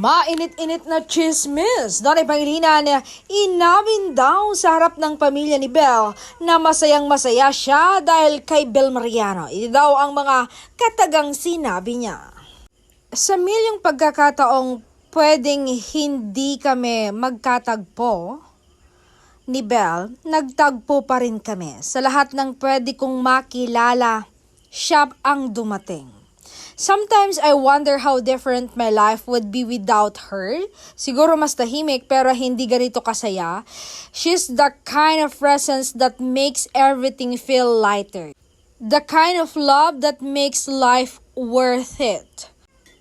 Mainit-init na chismis. Donay Pangilinan, inawin daw sa harap ng pamilya ni Belle na masayang-masaya siya dahil kay Bel Mariano. Ito daw ang mga katagang sinabi niya. Sa milyong pagkakataong pwedeng hindi kami magkatagpo ni Belle, nagtagpo pa rin kami. Sa lahat ng pwede kong makilala, siya ang dumating. Sometimes I wonder how different my life would be without her. Siguro mas tahimik pero hindi ganito kasaya. She's the kind of presence that makes everything feel lighter. The kind of love that makes life worth it.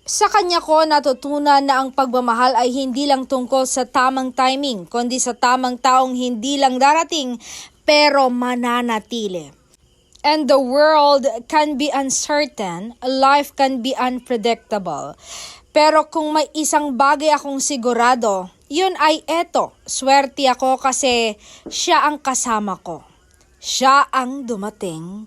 Sa kanya ko natutunan na ang pagmamahal ay hindi lang tungkol sa tamang timing, kundi sa tamang taong hindi lang darating pero mananatili. And the world can be uncertain, life can be unpredictable. Pero kung may isang bagay akong sigurado, yun ay eto, swerte ako kasi siya ang kasama ko. Siya ang dumating.